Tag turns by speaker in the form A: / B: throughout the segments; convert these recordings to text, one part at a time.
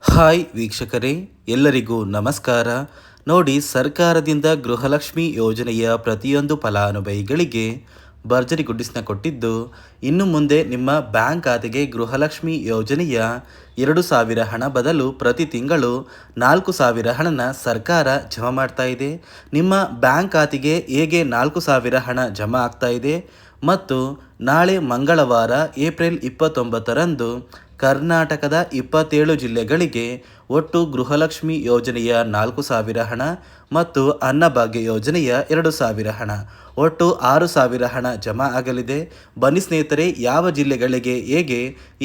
A: Hi ವೀಕ್ಷಕರೇ, ಎಲ್ಲರಿಗೂ ನಮಸ್ಕಾರ. ನೋಡಿ, ಸರ್ಕಾರದಿಂದ ಗೃಹಲಕ್ಷ್ಮಿ ಯೋಜನೆಯ ಪ್ರತಿಯೊಂದು ಫಲಾನುಭವಿಗಳಿಗೆ ಭರ್ಜರಿ ಗುಡ್ಡಿಸ್ನ ಕೊಟ್ಟಿದ್ದು, ಇನ್ನು ಮುಂದೆ ನಿಮ್ಮ ಬ್ಯಾಂಕ್ ಖಾತೆಗೆ ಗೃಹಲಕ್ಷ್ಮಿ ಯೋಜನೆಯ 2,000 ಹಣ ಬದಲು ಪ್ರತಿ ತಿಂಗಳು 4,000 ಹಣನ ಸರ್ಕಾರ ಜಮಾ ಮಾಡ್ತಾ ಇದೆ. ನಿಮ್ಮ ಬ್ಯಾಂಕ್ ಖಾತೆಗೆ ಹೇಗೆ 4,000 ಹಣ ಜಮಾ ಆಗ್ತಾ ಇದೆ ಮತ್ತು ನಾಳೆ ಮಂಗಳವಾರ ಏಪ್ರಿಲ್ 29ರಂದು ಕರ್ನಾಟಕದ 27 ಜಿಲ್ಲೆಗಳಿಗೆ ಒಟ್ಟು ಗೃಹಲಕ್ಷ್ಮಿ ಯೋಜನೆಯ 4,000 ಹಣ ಮತ್ತು ಅನ್ನಭಾಗ್ಯ ಯೋಜನೆಯ 2,000 ಹಣ, ಒಟ್ಟು 6,000 ಹಣ ಜಮಾ ಆಗಲಿದೆ. ಬನ್ನಿ ಸ್ನೇಹಿತರೆ, ಯಾವ ಜಿಲ್ಲೆಗಳಿಗೆ ಹೇಗೆ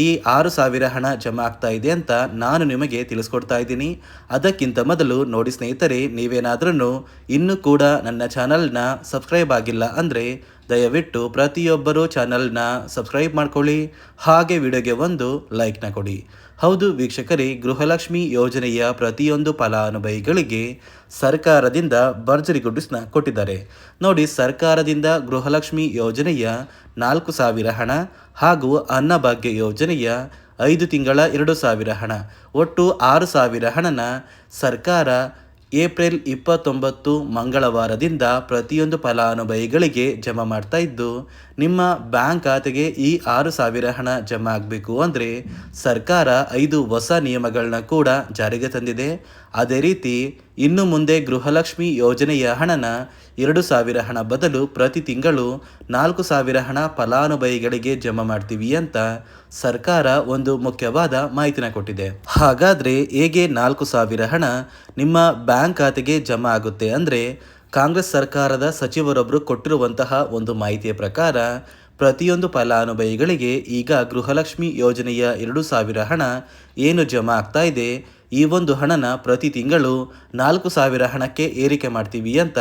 A: ಈ 6,000 ಹಣ ಜಮಾ ಆಗ್ತಾ ಇದೆ ಅಂತ ನಾನು ನಿಮಗೆ ತಿಳಿಸ್ಕೊಡ್ತಾ ಇದ್ದೀನಿ. ಅದಕ್ಕಿಂತ ಮೊದಲು ನೋಡಿ ಸ್ನೇಹಿತರೆ, ನೀವೇನಾದ್ರೂ ಇನ್ನೂ ಕೂಡ ನನ್ನ ಚಾನಲ್ನ ಸಬ್ಸ್ಕ್ರೈಬ್ ಆಗಿಲ್ಲ ಅಂದರೆ ದಯವಿಟ್ಟು ಪ್ರತಿಯೊಬ್ಬರು ಚಾನಲ್ನ ಸಬ್ಸ್ಕ್ರೈಬ್ ಮಾಡ್ಕೊಳ್ಳಿ, ಹಾಗೆ ವಿಡಿಯೋಗೆ ಒಂದು ಲೈಕ್ನ ಕೊಡಿ. ಹೌದು ವೀಕ್ಷಕರೇ, ಗೃಹಲಕ್ಷ್ಮಿ ಯೋಜನೆಯ ಪ್ರತಿಯೊಂದು ಫಲಾನುಭವಿಗಳಿಗೆ ಸರ್ಕಾರದಿಂದ ಭರ್ಜರಿ ಗುಡ್ಡಿಸ್ನ ಕೊಟ್ಟಿದ್ದಾರೆ. ನೋಡಿ, ಸರ್ಕಾರದಿಂದ ಗೃಹಲಕ್ಷ್ಮಿ ಯೋಜನೆಯ 4,000 ಹಣ ಹಾಗೂ ಅನ್ನಭಾಗ್ಯ ಯೋಜನೆಯ 5 ತಿಂಗಳ 2,000 ಹಣ, ಒಟ್ಟು 6,000 ಹಣನ ಸರ್ಕಾರ ಏಪ್ರಿಲ್ 29 ಮಂಗಳವಾರದಿಂದ ಪ್ರತಿಯೊಂದು ಫಲಾನುಭವಿಗಳಿಗೆ ಜಮಾ ಮಾಡ್ತಾ ಇದ್ದು, ನಿಮ್ಮ ಬ್ಯಾಂಕ್ ಖಾತೆಗೆ ಈ 6,000 ಹಣ ಜಮಾ ಆಗಬೇಕು ಅಂದರೆ ಸರ್ಕಾರ 5 ಹೊಸ ನಿಯಮಗಳನ್ನ ಕೂಡ ಜಾರಿಗೆ ತಂದಿದೆ. ಅದೇ ರೀತಿ ಇನ್ನು ಮುಂದೆ ಗೃಹಲಕ್ಷ್ಮಿ ಯೋಜನೆಯ ಹಣನ 2,000 ಹಣ ಬದಲು ಪ್ರತಿ ತಿಂಗಳು 4,000 ಹಣ ಫಲಾನುಭವಿಗಳಿಗೆ ಜಮಾ ಮಾಡ್ತೀವಿ ಅಂತ ಸರ್ಕಾರ ಒಂದು ಮುಖ್ಯವಾದ ಮಾಹಿತಿನ ಕೊಟ್ಟಿದೆ. ಹಾಗಾದರೆ ಹೇಗೆ 4,000 ಹಣ ನಿಮ್ಮ ಬ್ಯಾಂಕ್ ಖಾತೆಗೆ ಜಮಾ ಆಗುತ್ತೆ ಅಂದರೆ, ಕಾಂಗ್ರೆಸ್ ಸರ್ಕಾರದ ಸಚಿವರೊಬ್ಬರು ಕೊಟ್ಟಿರುವಂತಹ ಒಂದು ಮಾಹಿತಿಯ ಪ್ರಕಾರ ಪ್ರತಿಯೊಂದು ಫಲಾನುಭವಿಗಳಿಗೆ ಈಗ ಗೃಹಲಕ್ಷ್ಮಿ ಯೋಜನೆಯ 2,000 ಹಣ ಏನು ಜಮಾ ಆಗ್ತಾ ಇದೆ, ಈ ಒಂದು ಹಣನ ಪ್ರತಿ ತಿಂಗಳು 4,000 ಹಣಕ್ಕೆ ಏರಿಕೆ ಮಾಡ್ತೀವಿ ಅಂತ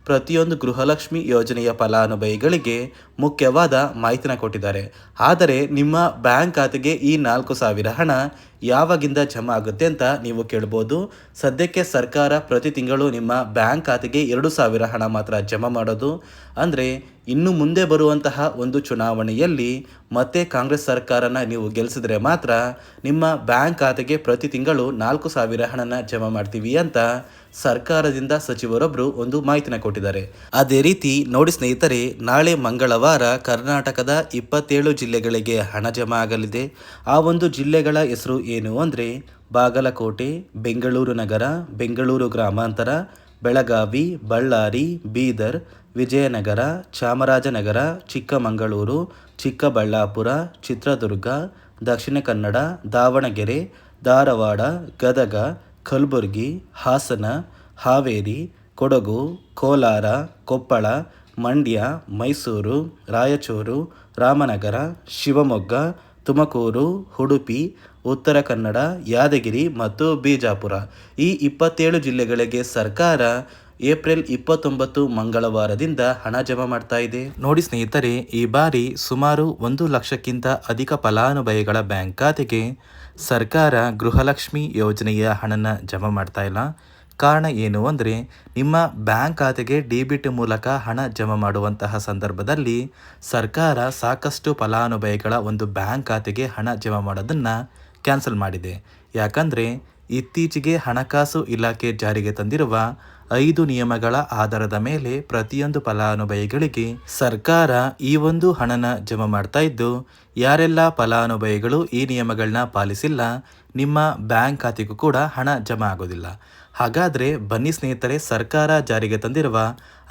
A: ಪ್ರತಿಯೊಂದು ಗೃಹಲಕ್ಷ್ಮಿ ಯೋಜನೆಯ ಫಲಾನುಭವಿಗಳಿಗೆ ಮುಖ್ಯವಾದ ಮಾಹಿತಿನ ಕೊಟ್ಟಿದ್ದಾರೆ. ಆದರೆ ನಿಮ್ಮ ಬ್ಯಾಂಕ್ ಖಾತೆಗೆ ಈ 4,000 ಹಣ ಯಾವಾಗಿಂದ ಜಮಾ ಆಗುತ್ತೆ ಅಂತ ನೀವು ಕೇಳ್ಬೋದು. ಸದ್ಯಕ್ಕೆ ಸರ್ಕಾರ ಪ್ರತಿ ತಿಂಗಳು ನಿಮ್ಮ ಬ್ಯಾಂಕ್ ಖಾತೆಗೆ 2,000 ಹಣ ಮಾತ್ರ ಜಮಾ ಮಾಡೋದು. ಅಂದರೆ ಇನ್ನು ಮುಂದೆ ಬರುವಂತಹ ಒಂದು ಚುನಾವಣೆಯಲ್ಲಿ ಮತ್ತೆ ಕಾಂಗ್ರೆಸ್ ಸರ್ಕಾರನ ನೀವು ಗೆಲ್ಲಿಸಿದ್ರೆ ಮಾತ್ರ ನಿಮ್ಮ ಬ್ಯಾಂಕ್ ಖಾತೆಗೆ ಪ್ರತಿ ತಿಂಗಳು 4,000 ಹಣನ ಜಮಾ ಮಾಡ್ತೀವಿ ಅಂತ ಸರ್ಕಾರದಿಂದ ಸಚಿವರೊಬ್ಬರು ಒಂದು ಮಾಹಿತಿನ ಕೊಟ್ಟಿದ್ದಾರೆ. ಅದೇ ರೀತಿ ನೋಡಿ ಸ್ನೇಹಿತರೆ, ನಾಳೆ ಮಂಗಳವಾರ ಕರ್ನಾಟಕದ 27 ಜಿಲ್ಲೆಗಳಿಗೆ ಹಣ ಜಮಾ ಆಗಲಿದೆ. ಆ ಒಂದು ಜಿಲ್ಲೆಗಳ ಹೆಸರು ಏನು ಅಂದರೆ ಬಾಗಲಕೋಟೆ, ಬೆಂಗಳೂರು ನಗರ, ಬೆಂಗಳೂರು ಗ್ರಾಮಾಂತರ, ಬೆಳಗಾವಿ, ಬಳ್ಳಾರಿ, ಬೀದರ್, ವಿಜಯನಗರ, ಚಾಮರಾಜನಗರ, ಚಿಕ್ಕಮಗಳೂರು, ಚಿಕ್ಕಬಳ್ಳಾಪುರ, ಚಿತ್ರದುರ್ಗ, ದಕ್ಷಿಣ ಕನ್ನಡ, ದಾವಣಗೆರೆ, ಧಾರವಾಡ, ಗದಗ, ಕಲಬುರಗಿ, ಹಾಸನ, ಹಾವೇರಿ, ಕೊಡಗು, ಕೋಲಾರ, ಕೊಪ್ಪಳ, ಮಂಡ್ಯ, ಮೈಸೂರು, ರಾಯಚೂರು, ರಾಮನಗರ, ಶಿವಮೊಗ್ಗ, ತುಮಕೂರು, ಉಡುಪಿ, ಉತ್ತರ ಕನ್ನಡ, ಯಾದಗಿರಿ ಮತ್ತು ಬಿಜಾಪುರ, ಈ 27 ಜಿಲ್ಲೆಗಳಿಗೆ ಸರ್ಕಾರ ಏಪ್ರಿಲ್ 29 ಮಂಗಳವಾರದಿಂದ ಹಣ ಜಮಾ ಮಾಡ್ತಾ ಇದೆ. ನೋಡಿ ಸ್ನೇಹಿತರೆ, ಈ ಬಾರಿ ಸುಮಾರು 1 ಲಕ್ಷಕ್ಕಿಂತ ಅಧಿಕ ಫಲಾನುಭವಿಗಳ ಬ್ಯಾಂಕ್ ಖಾತೆಗೆ ಸರ್ಕಾರ ಗೃಹಲಕ್ಷ್ಮಿ ಯೋಜನೆಯ ಹಣನ ಜಮಾ ಮಾಡ್ತಾ ಇಲ್ಲ. ಕಾರಣ ಏನು ಅಂದರೆ, ನಿಮ್ಮ ಬ್ಯಾಂಕ್ ಖಾತೆಗೆ ಡೆಬಿಟ್ ಮೂಲಕ ಹಣ ಜಮಾ ಮಾಡುವಂತಹ ಸಂದರ್ಭದಲ್ಲಿ ಸರ್ಕಾರ ಸಾಕಷ್ಟು ಫಲಾನುಭವಿಗಳ ಒಂದು ಬ್ಯಾಂಕ್ ಖಾತೆಗೆ ಹಣ ಜಮಾ ಮಾಡೋದನ್ನು ಕ್ಯಾನ್ಸಲ್ ಮಾಡಿದೆ. ಯಾಕಂದರೆ ಇತ್ತೀಚೆಗೆ ಹಣಕಾಸು ಇಲಾಖೆ ಜಾರಿಗೆ ತಂದಿರುವ 5 ನಿಯಮಗಳ ಆಧಾರದ ಮೇಲೆ ಪ್ರತಿಯೊಂದು ಫಲಾನುಭವಿಗಳಿಗೆ ಸರ್ಕಾರ ಈ ಒಂದು ಹಣನ ಜಮಾ ಮಾಡ್ತಾ ಇದ್ದು, ಯಾರೆಲ್ಲ ಫಲಾನುಭವಿಗಳು ಈ ನಿಯಮಗಳನ್ನ ಪಾಲಿಸಿಲ್ಲ, ನಿಮ್ಮ ಬ್ಯಾಂಕ್ ಖಾತೆಗೂ ಕೂಡ ಹಣ ಜಮಾ ಆಗೋದಿಲ್ಲ. ಹಾಗಾದರೆ ಬನ್ನಿ ಸ್ನೇಹಿತರೆ, ಸರ್ಕಾರ ಜಾರಿಗೆ ತಂದಿರುವ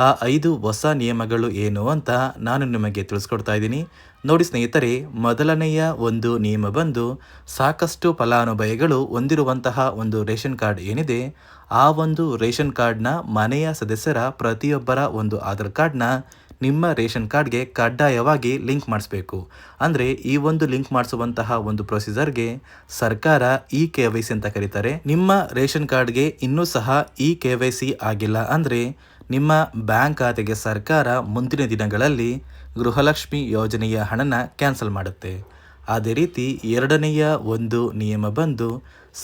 A: ಆ 5 ಹೊಸ ನಿಯಮಗಳು ಏನು ಅಂತ ನಾನು ನಿಮಗೆ ತಿಳಿಸ್ಕೊಡ್ತಾ ಇದ್ದೀನಿ. ನೋಡಿ ಸ್ನೇಹಿತರೆ, ಮೊದಲನೆಯ ಒಂದು ನಿಯಮ ಬಂದು, ಸಾಕಷ್ಟು ಫಲಾನುಭವಿಗಳು ಹೊಂದಿರುವಂತಹ ಒಂದು ರೇಷನ್ ಕಾರ್ಡ್ ಏನಿದೆ, ಆ ಒಂದು ರೇಷನ್ ಕಾರ್ಡ್ನ ಮನೆಯ ಸದಸ್ಯರ ಪ್ರತಿಯೊಬ್ಬರ ಒಂದು ಆಧಾರ್ ಕಾರ್ಡ್ನ ನಿಮ್ಮ ರೇಷನ್ ಕಾರ್ಡ್ಗೆ ಕಡ್ಡಾಯವಾಗಿ ಲಿಂಕ್ ಮಾಡಿಸ್ಬೇಕು. ಅಂದರೆ ಈ ಒಂದು ಲಿಂಕ್ ಮಾಡಿಸುವಂತಹ ಒಂದು ಪ್ರೊಸೀಜರ್ಗೆ ಸರ್ಕಾರ KYC ಅಂತ ಕರೀತಾರೆ. ನಿಮ್ಮ ರೇಷನ್ ಕಾರ್ಡ್ಗೆ ಇನ್ನೂ ಸಹ KYC ಆಗಿಲ್ಲ ಅಂದರೆ ನಿಮ್ಮ ಬ್ಯಾಂಕ್ ಖಾತೆಗೆ ಸರ್ಕಾರ ಮುಂದಿನ ದಿನಗಳಲ್ಲಿ ಗೃಹಲಕ್ಷ್ಮಿ ಯೋಜನೆಯ ಹಣನ ಕ್ಯಾನ್ಸಲ್ ಮಾಡುತ್ತೆ. ಅದೇ ರೀತಿ ಎರಡನೆಯ ಒಂದು ನಿಯಮ ಬಂದು,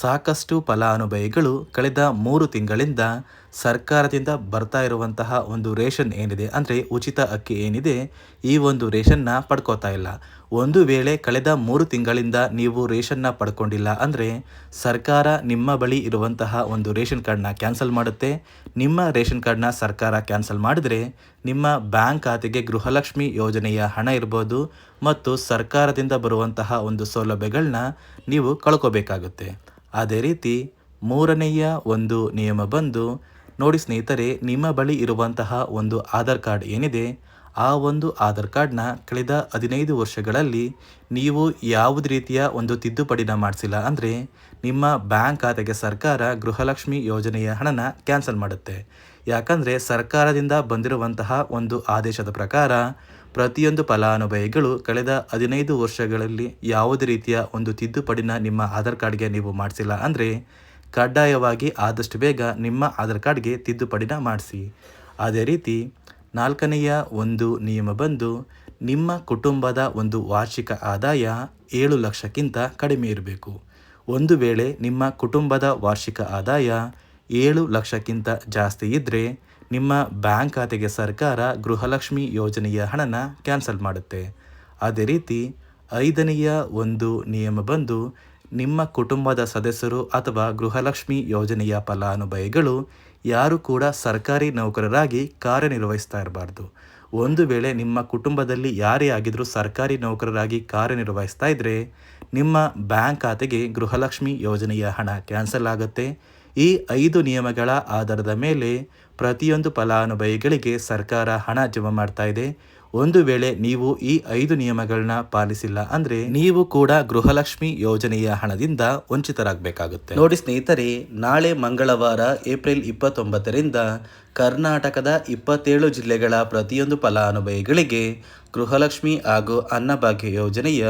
A: ಸಾಕಷ್ಟು ಫಲಾನುಭವಿಗಳು ಕಳೆದ 3 ತಿಂಗಳಿಂದ ಸರ್ಕಾರದಿಂದ ಬರ್ತಾ ಇರುವಂತಹ ಒಂದು ರೇಷನ್ ಏನಿದೆ ಅಂದರೆ ಉಚಿತ ಅಕ್ಕಿ ಏನಿದೆ, ಈ ಒಂದು ರೇಷನ್ನ ಪಡ್ಕೋತಾ ಇಲ್ಲ. ಒಂದು ವೇಳೆ ಕಳೆದ 3 ತಿಂಗಳಿಂದ ನೀವು ರೇಷನ್ನ ಪಡ್ಕೊಂಡಿಲ್ಲ ಅಂದರೆ ಸರ್ಕಾರ ನಿಮ್ಮ ಬಳಿ ಇರುವಂತಹ ಒಂದು ರೇಷನ್ ಕಾರ್ಡ್ನ ಕ್ಯಾನ್ಸಲ್ ಮಾಡುತ್ತೆ. ನಿಮ್ಮ ರೇಷನ್ ಕಾರ್ಡ್ನ ಸರ್ಕಾರ ಕ್ಯಾನ್ಸಲ್ ಮಾಡಿದರೆ ನಿಮ್ಮ ಬ್ಯಾಂಕ್ ಖಾತೆಗೆ ಗೃಹಲಕ್ಷ್ಮಿ ಯೋಜನೆಯ ಹಣ ಇರ್ಬೋದು ಮತ್ತು ಸರ್ಕಾರದಿಂದ ಬರುವಂತಹ ಒಂದು ಸೌಲಭ್ಯಗಳನ್ನ ನೀವು ಕಳ್ಕೋಬೇಕಾಗುತ್ತೆ. ಅದೇ ರೀತಿ ಮೂರನೆಯ ಒಂದು ನಿಯಮ ಬಂದು ನೋಡಿ ಸ್ನೇಹಿತರೆ, ನಿಮ್ಮ ಬಳಿ ಇರುವಂತಹ ಒಂದು ಆಧಾರ್ ಕಾರ್ಡ್ ಏನಿದೆ, ಆ ಒಂದು ಆಧಾರ್ ಕಾರ್ಡ್ನ ಕಳೆದ 15 ವರ್ಷಗಳಲ್ಲಿ ನೀವು ಯಾವುದೇ ರೀತಿಯ ಒಂದು ತಿದ್ದುಪಡಿನ ಮಾಡಿಸಿಲ್ಲ ಅಂದರೆ ನಿಮ್ಮ ಬ್ಯಾಂಕ್ ಖಾತೆಗೆ ಸರ್ಕಾರ ಗೃಹಲಕ್ಷ್ಮಿ ಯೋಜನೆಯ ಹಣನ ಕ್ಯಾನ್ಸಲ್ ಮಾಡುತ್ತೆ. ಯಾಕಂದರೆ ಸರ್ಕಾರದಿಂದ ಬಂದಿರುವಂತಹ ಒಂದು ಆದೇಶದ ಪ್ರಕಾರ ಪ್ರತಿಯೊಂದು ಫಲಾನುಭವಿಗಳು ಕಳೆದ 15 ವರ್ಷಗಳಲ್ಲಿ ಯಾವುದೇ ರೀತಿಯ ಒಂದು ತಿದ್ದುಪಡಿನ ನಿಮ್ಮ ಆಧಾರ್ ಕಾರ್ಡ್ಗೆ ನೀವು ಮಾಡಿಸಿಲ್ಲ ಅಂದರೆ ಕಡ್ಡಾಯವಾಗಿ ಆದಷ್ಟು ಬೇಗ ನಿಮ್ಮ ಆಧಾರ್ ಕಾರ್ಡ್ಗೆ ತಿದ್ದುಪಡಿನ ಮಾಡಿಸಿ. ಅದೇ ರೀತಿ 4ನೆಯ ಒಂದು ನಿಯಮ ಬಂದು ನಿಮ್ಮ ಕುಟುಂಬದ ಒಂದು ವಾರ್ಷಿಕ ಆದಾಯ 7 ಲಕ್ಷಕ್ಕಿಂತ ಕಡಿಮೆ ಇರಬೇಕು. ಒಂದು ವೇಳೆ ನಿಮ್ಮ ಕುಟುಂಬದ ವಾರ್ಷಿಕ ಆದಾಯ 7 ಲಕ್ಷಕ್ಕಿಂತ ಜಾಸ್ತಿ ಇದ್ದರೆ ನಿಮ್ಮ ಬ್ಯಾಂಕ್ ಖಾತೆಗೆ ಸರ್ಕಾರ ಗೃಹಲಕ್ಷ್ಮಿ ಯೋಜನೆಯ ಹಣನ ಕ್ಯಾನ್ಸಲ್ ಮಾಡುತ್ತೆ. ಅದೇ ರೀತಿ 5ನೆಯ ಒಂದು ನಿಯಮ ಬಂದು ನಿಮ್ಮ ಕುಟುಂಬದ ಸದಸ್ಯರು ಅಥವಾ ಗೃಹಲಕ್ಷ್ಮಿ ಯೋಜನೆಯ ಫಲಾನುಭವಿಗಳು ಯಾರು ಕೂಡ ಸರ್ಕಾರಿ ನೌಕರರಾಗಿ ಕಾರ್ಯನಿರ್ವಹಿಸ್ತಾ ಇರಬಾರ್ದು. ಒಂದು ವೇಳೆ ನಿಮ್ಮ ಕುಟುಂಬದಲ್ಲಿ ಯಾರೇ ಆಗಿದ್ರೂ ಸರ್ಕಾರಿ ನೌಕರರಾಗಿ ಕಾರ್ಯನಿರ್ವಹಿಸ್ತಾ ಇದ್ದರೆ ನಿಮ್ಮ ಬ್ಯಾಂಕ್ ಖಾತೆಗೆ ಗೃಹಲಕ್ಷ್ಮಿ ಯೋಜನೆಯ ಹಣ ಕ್ಯಾನ್ಸಲ್ ಆಗುತ್ತೆ. ಈ 5 ನಿಯಮಗಳ ಆಧಾರದ ಮೇಲೆ ಪ್ರತಿಯೊಂದು ಫಲಾನುಭವಿಗಳಿಗೆ ಸರ್ಕಾರ ಹಣ ಜಮಾ ಮಾಡ್ತಾ ಇದೆ. ಒಂದು ವೇಳೆ ನೀವು ಈ 5 ನಿಯಮಗಳನ್ನ ಪಾಲಿಸಿಲ್ಲ ಅಂದರೆ ನೀವು ಕೂಡ ಗೃಹಲಕ್ಷ್ಮಿ ಯೋಜನೆಯ ಹಣದಿಂದ ವಂಚಿತರಾಗಬೇಕಾಗುತ್ತೆ. ನೋಡಿ ಸ್ನೇಹಿತರೆ, ನಾಳೆ ಮಂಗಳವಾರ ಏಪ್ರಿಲ್ 29ರಿಂದ ಕರ್ನಾಟಕದ 27 ಜಿಲ್ಲೆಗಳ ಪ್ರತಿಯೊಂದು ಫಲಾನುಭವಿಗಳಿಗೆ ಗೃಹಲಕ್ಷ್ಮಿ ಹಾಗೂ ಅನ್ನಭಾಗ್ಯ ಯೋಜನೆಯ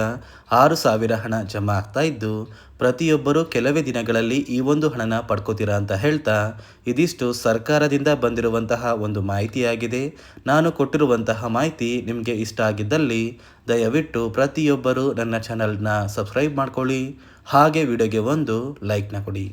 A: 6,000 ಹಣ ಜಮಾ ಆಗ್ತಾ ಇದ್ದು ಪ್ರತಿಯೊಬ್ಬರು ಕೆಲವೇ ದಿನಗಳಲ್ಲಿ ಈ ಒಂದು ಹಣನ ಪಡ್ಕೋತೀರಾ ಅಂತ ಹೇಳ್ತಾ, ಇದಿಷ್ಟು ಸರ್ಕಾರದಿಂದ ಬಂದಿರುವಂತಹ ಒಂದು ಮಾಹಿತಿಯಾಗಿದೆ. ನಾನು ಕೊಟ್ಟಿರುವಂತಹ ಮಾಹಿತಿ ನಿಮಗೆ ಇಷ್ಟ ಆಗಿದ್ದಲ್ಲಿ ದಯವಿಟ್ಟು ಪ್ರತಿಯೊಬ್ಬರು ನನ್ನ ಚಾನಲ್ನ ಸಬ್ಸ್ಕ್ರೈಬ್ ಮಾಡ್ಕೊಳ್ಳಿ, ಹಾಗೆ ವಿಡಿಯೋಗೆ ಒಂದು ಲೈಕ್ನ ಕೊಡಿ.